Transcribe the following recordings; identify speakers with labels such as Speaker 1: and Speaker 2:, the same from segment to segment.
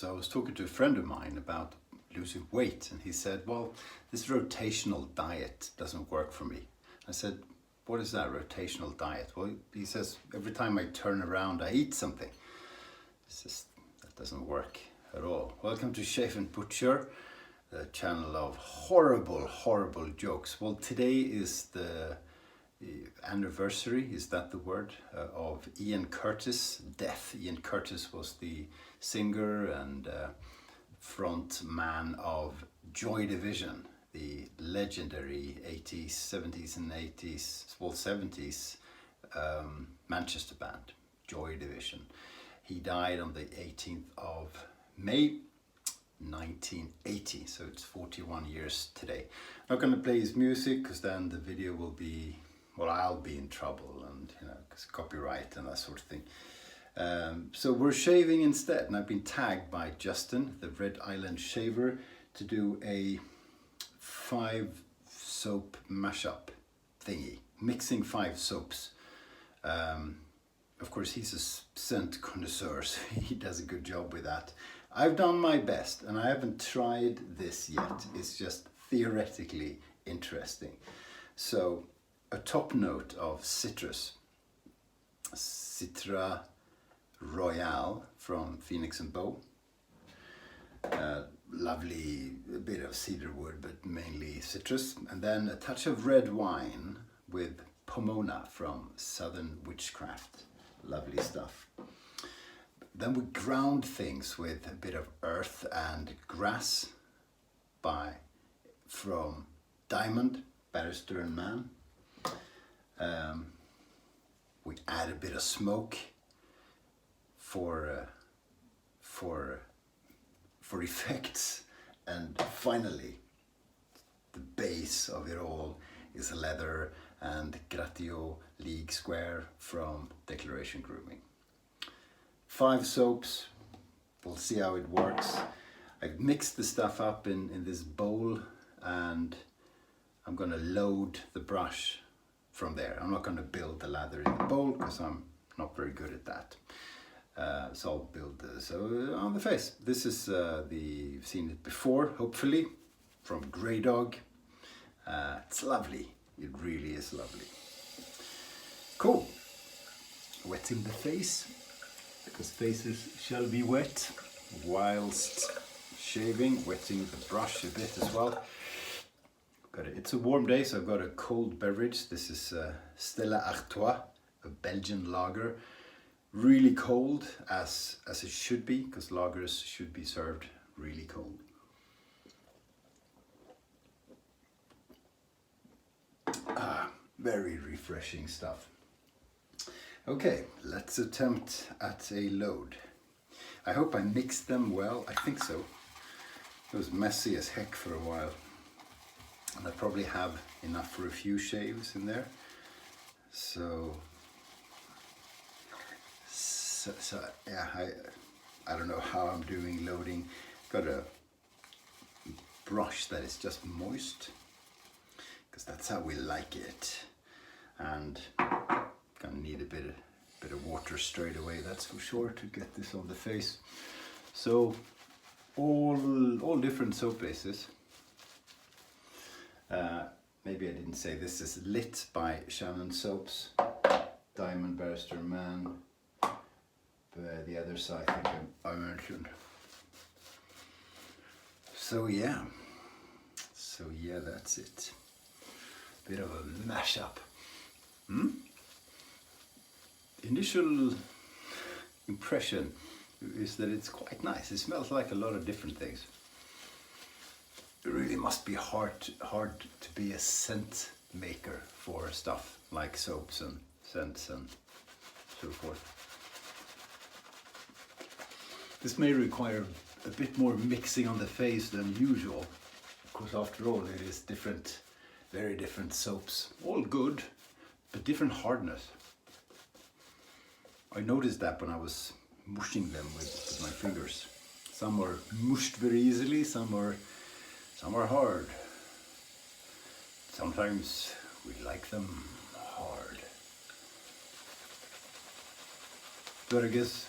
Speaker 1: So I was talking to a friend of mine about losing weight, and he said, well, this rotational diet doesn't work for me. I said, what is that rotational diet? Well, he says, every time I turn around, I eat something. It's just, that doesn't work at all. Welcome to Shave&Butcher, the channel of horrible, horrible jokes. Well, today is the anniversary, is that the word, of Ian Curtis' death. Ian Curtis was the singer and front man of Joy Division, the legendary 80s, 70s and 80s, well 70s Manchester band, Joy Division. He died on the 18th of May 1980, so it's 41 years today. I'm not going to play his music because then the video will be, well, I'll be in trouble, and you know, because copyright and that sort of thing. So we're shaving instead, and I've been tagged by Justin, the Red Island shaver, to do a 5 soap mashup thingy, mixing 5 soaps. Of course, he's a scent connoisseur, so he does a good job with that. I've done my best, and I haven't tried this yet. It's just theoretically interesting. So, a top note of citrus, Citra Royale from Phoenix and Bow. Lovely bit of cedar wood, but mainly citrus. And then a touch of red wine with Pomona from Southern Witchcraft. Lovely stuff. Then we ground things with a bit of earth and grass from Diamond, Barrister and Man. We add a bit of smoke for effects, and finally the base of it all is Lather and Gratio League Square from Declaration Grooming. 5 soaps, we'll see how it works. I've mixed the stuff up in this bowl, and I'm going to load the brush from there. I'm not going to build the lather in the bowl because I'm not very good at that. So I'll build this on the face. This is you've seen it before, hopefully, from Grey Dog. It's lovely. It really is lovely. Cool. Wetting the face, because faces shall be wet whilst shaving. Wetting the brush a bit as well. It's a warm day, so I've got a cold beverage. This is Stella Artois, a Belgian lager. Really cold, as it should be, because lagers should be served really cold. Very refreshing stuff. Okay, let's attempt at a load. I hope I mixed them well. I think so. It was messy as heck for a while. And I probably have enough for a few shaves in there. So yeah, I don't know how I'm doing loading. Got a brush that is just moist, because that's how we like it. And gonna need a bit of water straight away, that's for sure, to get this on the face. So all different soap bases. Maybe I didn't say this is lit by Shannon Soaps, Diamond, Barrister Man. The other side I think I mentioned. So yeah, that's it. Bit of a mashup. Initial impression is that it's quite nice. It smells like a lot of different things. It really must be hard to be a scent maker for stuff like soaps and scents and so forth. This may require a bit more mixing on the face than usual, because after all it is different, very different soaps. All good, but different hardness. I noticed that when I was mushing them with my fingers. Some are mushed very easily, some are hard. Sometimes we like them hard. But I guess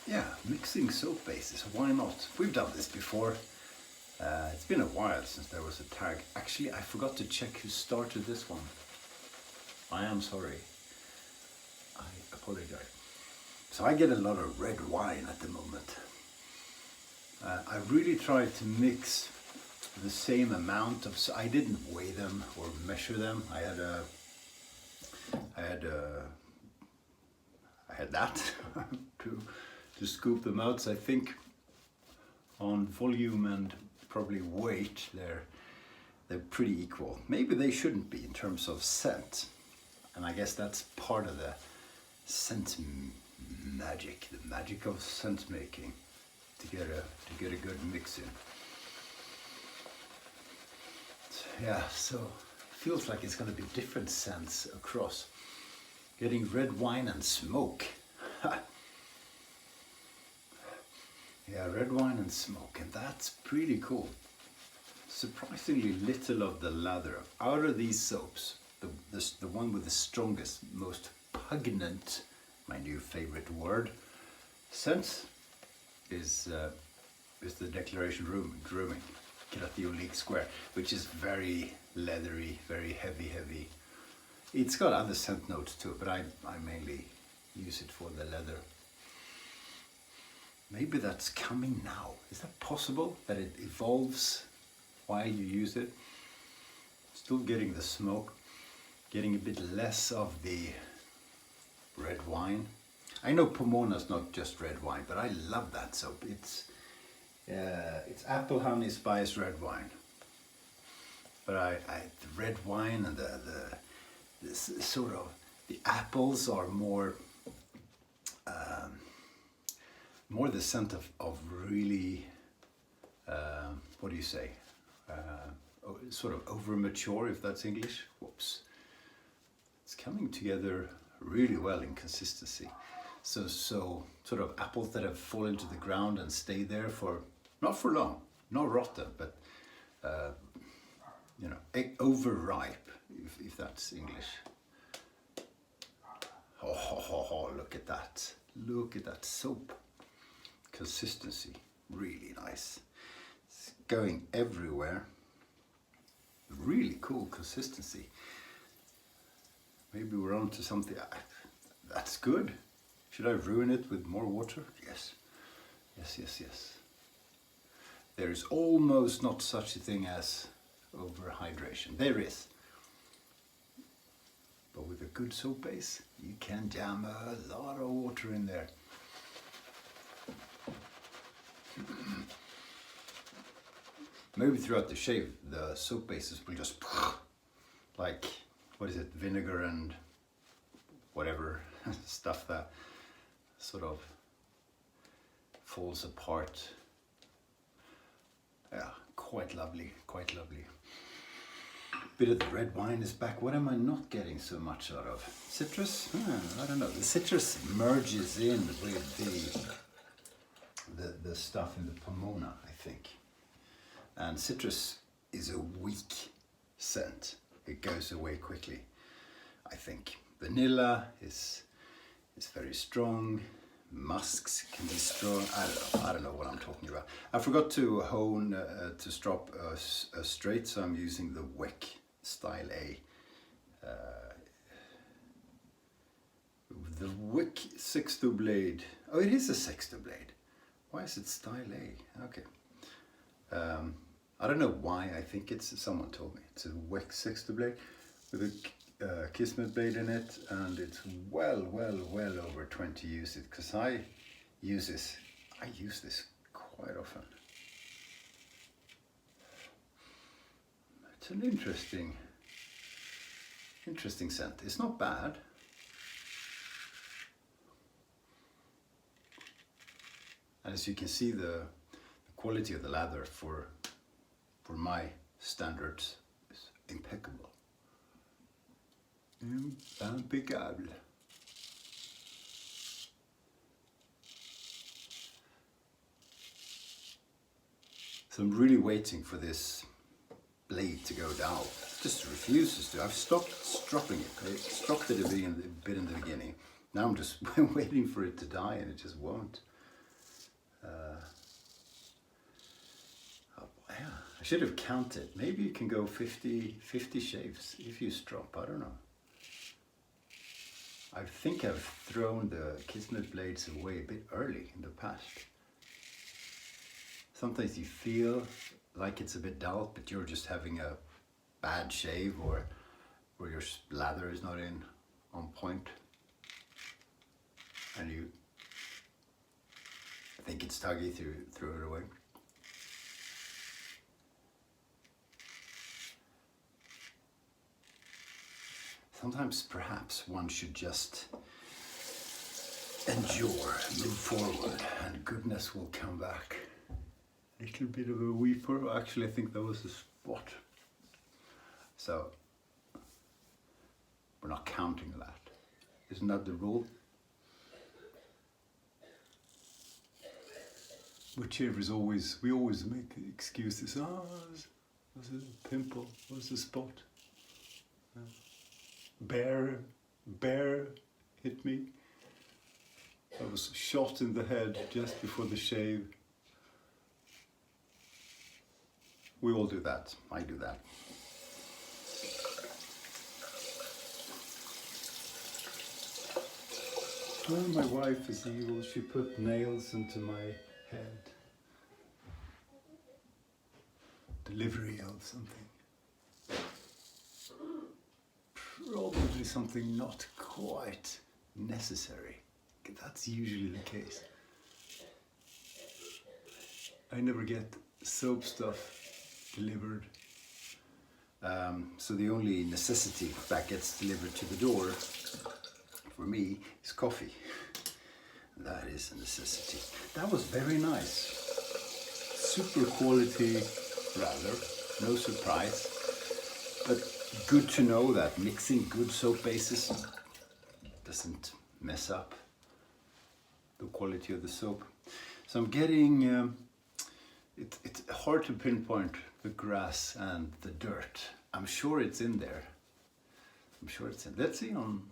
Speaker 1: Yeah, mixing soap bases, why not? We've done this before. It's been a while since there was a tag. Actually, I forgot to check who started this one. I am sorry. I apologize. So I get a lot of red wine at the moment. I really tried to mix the same amount of, I didn't weigh them or measure them. I had that to scoop them out. So I think on volume and probably weight, they're pretty equal. Maybe they shouldn't be in terms of scent, and I guess that's part of the scent magic, the magic of scent making, to get a good mix in. Yeah, so it feels like it's going to be different scents across. Getting red wine and smoke. Yeah, red wine and smoke, and that's pretty cool. Surprisingly little of the lather. Out of these soaps, the one with the strongest, most pungent, my new favorite word, scent is the Declaration Grooming Gratio League Square, which is very leathery, very heavy. It's got other scent notes too, but I mainly use it for the leather. Maybe that's coming now. Is that possible, that it evolves while you use it? Still getting the smoke, getting a bit less of the red wine. I know Pomona's not just red wine, but I love that soap. It's apple honey spice red wine. But the red wine and the sort of, the apples are more the scent of really, what do you say, sort of over mature, if that's English. Whoops. It's coming together really well in consistency. So sort of apples that have fallen to the ground and stay there for, not for long, not rotten, but you know, overripe, if that's English. Oh, look at that. Look at that soap. Consistency, really nice. It's going everywhere. Really cool consistency. Maybe we're on to something. That's good. Should I ruin it with more water? Yes. Yes. There is almost not such a thing as overhydration. There is. But with a good soap base, you can jam a lot of water in there. Maybe throughout the shave, the soap bases will just, like, what is it, vinegar and whatever stuff that sort of falls apart. Yeah, quite lovely, quite lovely. Bit of the red wine is back. What am I not getting so much out of? Citrus? I don't know. The citrus merges in with the stuff in the Pomona, I think. And citrus is a weak scent. It goes away quickly, I think. Vanilla is very strong. Musks can be strong. I don't know what I'm talking about. I forgot to hone to strop a straight, so I'm using the Wick Style A. The Wick sexto blade. Oh, it is a sexto blade. Why is it Style A? Okay. I don't know why I think it's, someone told me. It's a Wick sexto blade with a Kismet blade in it, and it's well over 20 uses, because I use this quite often. It's an interesting scent. It's not bad. And as you can see, the quality of the lather for my standards is impeccable. Impeccable. So I'm really waiting for this blade to go down. It just refuses to. I've stopped stropping it. I stropped it a bit in the beginning. Now I'm just waiting for it to die, and it just won't. I should have counted. Maybe you can go 50 shaves if you drop. I don't know. I think I've thrown the Kismet blades away a bit early in the past. Sometimes you feel like it's a bit dull, but you're just having a bad shave or your lather is not on point, and you think it's tuggy, throw it away. Sometimes perhaps one should just endure, move forward, and goodness will come back. A little bit of a weeper. Actually, I think that was the spot. So we're not counting that. Isn't that the rule? Whichever is always, we always make excuses. Was it a pimple? Was it a spot? Bear hit me. I was shot in the head just before the shave. We all do that. I do that. Well, my wife is evil. She put nails into my head. Delivery of something. Probably something not quite necessary. That's usually the case. I never get soap stuff delivered. So the only necessity that gets delivered to the door for me is coffee. That is a necessity. That was very nice. Super quality lather, no surprise. But good to know that mixing good soap bases doesn't mess up the quality of the soap. So I'm getting, it's hard to pinpoint the grass and the dirt. I'm sure it's in there. Let's see on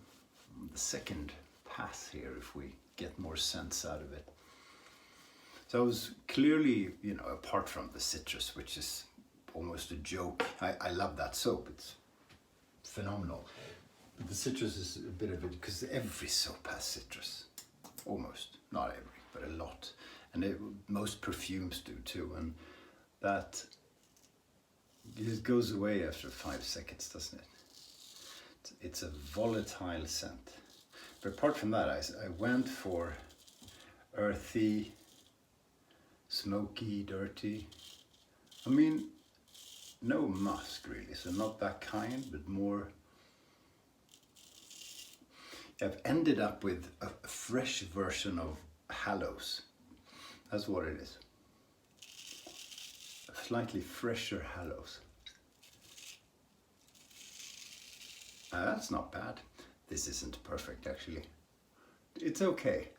Speaker 1: the second pass here if we get more sense out of it. So I was clearly, apart from the citrus, which is almost a joke. I love that soap. It's phenomenal. But the citrus is a bit of it because every soap has citrus. Almost, not every, but a lot. And most perfumes do too. And that it goes away after 5 seconds, doesn't it? It's a volatile scent. But apart from that, I went for earthy, smoky, dirty. I mean, no musk really, so not that kind, but more. I've ended up with a fresh version of Hallows. That's what it is. A slightly fresher Hallows. That's not bad. This isn't perfect actually. It's okay.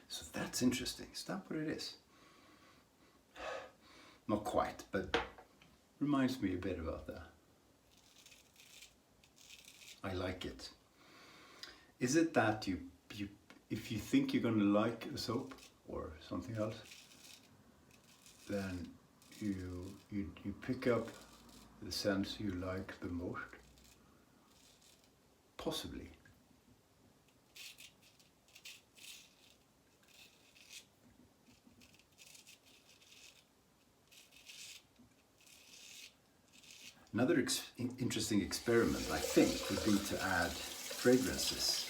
Speaker 1: So that's interesting. Is that what it is? Not quite, but reminds me a bit about that. I like it. Is it that you if you think you're going to like a soap or something else, then you pick up the scents you like the most? Possibly. Another interesting experiment, I think, would be to add fragrances,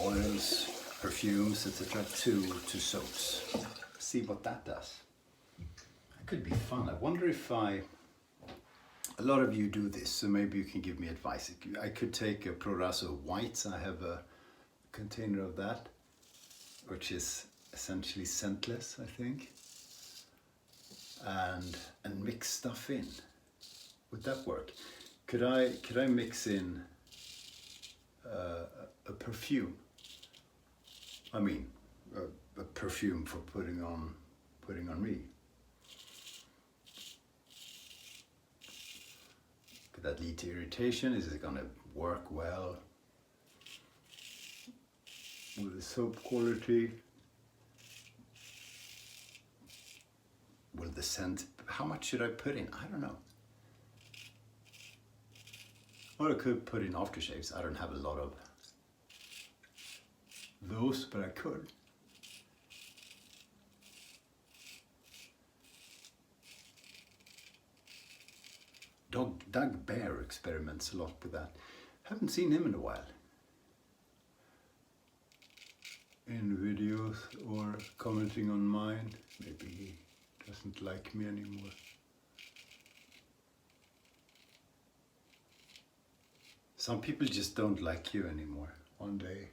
Speaker 1: oils, perfumes, etc. to soaps. See what that does. It could be fun. I wonder if a lot of you do this, so maybe you can give me advice. I could take a Proraso White. I have a container of that, which is essentially scentless, I think, and mix stuff in. Would that work? Could I mix in a perfume? I mean, a perfume for putting on me. Could that lead to irritation? Is it gonna work well with the soap quality? will the scent, how much should I put in? I don't know. Or I could put in aftershaves. I don't have a lot of those, but I could. Doug Bear experiments a lot with that. Haven't seen him in a while. In videos or commenting on mine. Maybe he doesn't like me anymore. Some people just don't like you anymore. One day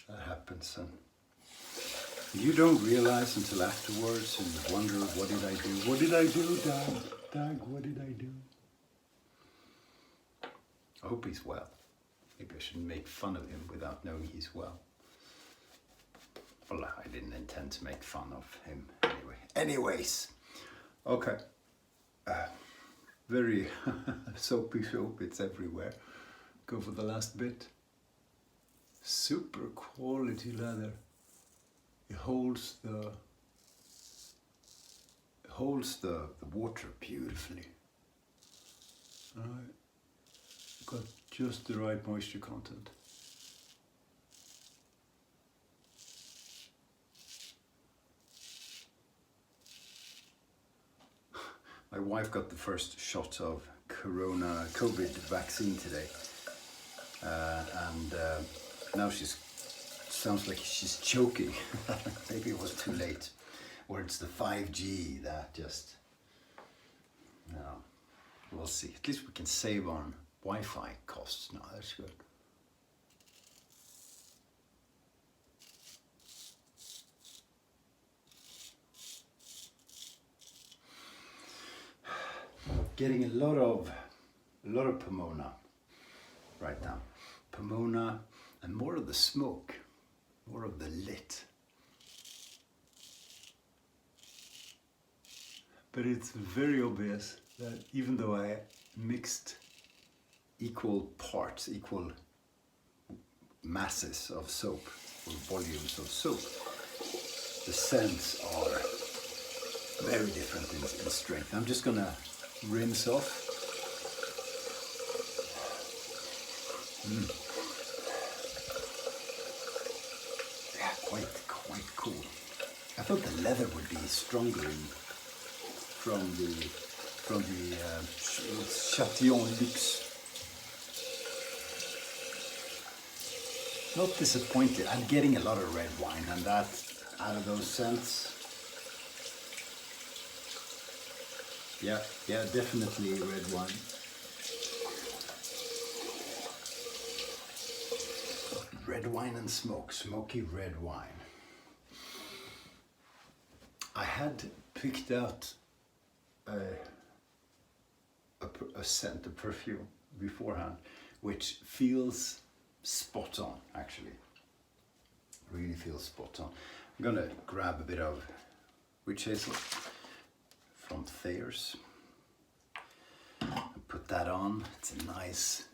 Speaker 1: that happens, and you don't realize until afterwards, and you wonder, what did I do? What did I do, Doug, what did I do? I hope he's well. Maybe I shouldn't make fun of him without knowing he's well. Well, I didn't intend to make fun of him anyway. Anyways, okay. Very soapy soap, it's everywhere. Go for the last bit. Super quality leather. It holds the water beautifully. Alright. Got just the right moisture content. My wife got the first shot of COVID vaccine today, and now sounds like she's choking. Maybe it was too late, or it's the 5G that just, no, we'll see. At least we can save on Wi-Fi costs now, that's good. Getting a lot of Pomona right now. Pomona and more of the smoke, more of the lit. But it's very obvious that even though I mixed equal parts, equal masses of soap, or volumes of soap, the scents are very different in strength. I'm just gonna rinse off. Yeah, quite cool. I thought the leather would be stronger from the Chatillon Luxe. Not disappointed. I'm getting a lot of red wine, and that out of those scents. Yeah, definitely red wine. Red wine and smoke, smoky red wine. I had picked out a scent, a perfume beforehand, which feels spot on, actually. Really feels spot on. I'm gonna grab a bit of witch hazel from Thayer's and put that on. It's a nice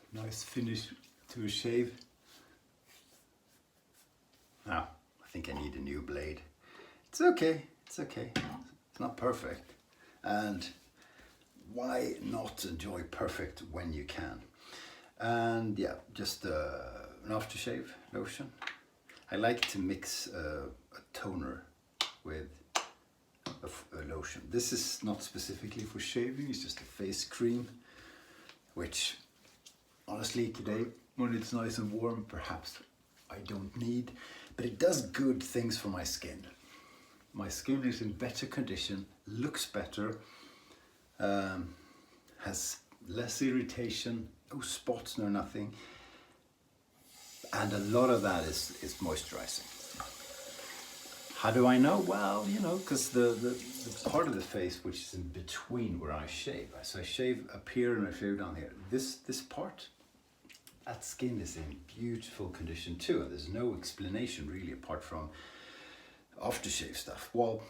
Speaker 1: finish to a shave. Now, I think I need a new blade. It's okay. It's not perfect. And why not enjoy perfect when you can? And yeah, just an aftershave lotion. I like to mix a toner with a lotion. This is not specifically for shaving, it's just a face cream, which honestly today, when it's nice and warm, perhaps I don't need, but it does good things for my skin. My skin is in better condition, looks better, has less irritation, no spots, no nothing, and a lot of that is moisturizing. How do I know? Well, you know, because the part of the face which is in between where I shave, so I shave up here and I shave down here. This part, that skin is in beautiful condition too, and there's no explanation really apart from aftershave stuff. Well,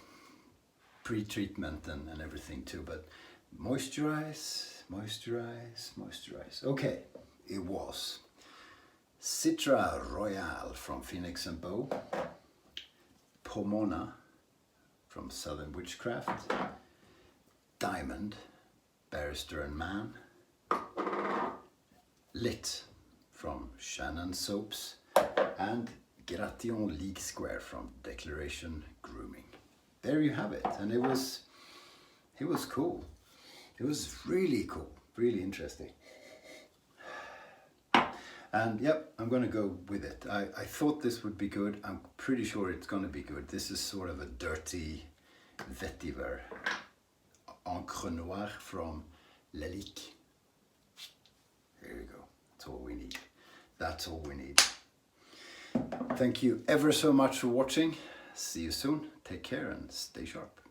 Speaker 1: pre-treatment and everything too, but moisturize. Okay, it was Citra Royale from Phoenix & Bow, Pomona from Southern Witchcraft, Diamond, Barrister and Man, Lit from Shannon Soaps, and Gratillon League Square from Declaration Grooming. There you have it, and it was cool. It was really cool, really interesting. And yep, I'm gonna go with it. I thought this would be good. I'm pretty sure it's gonna be good. This is sort of a dirty vetiver. Encre Noire from Lalique. There you go. That's all we need. That's all we need. Thank you ever so much for watching. See you soon. Take care and stay sharp.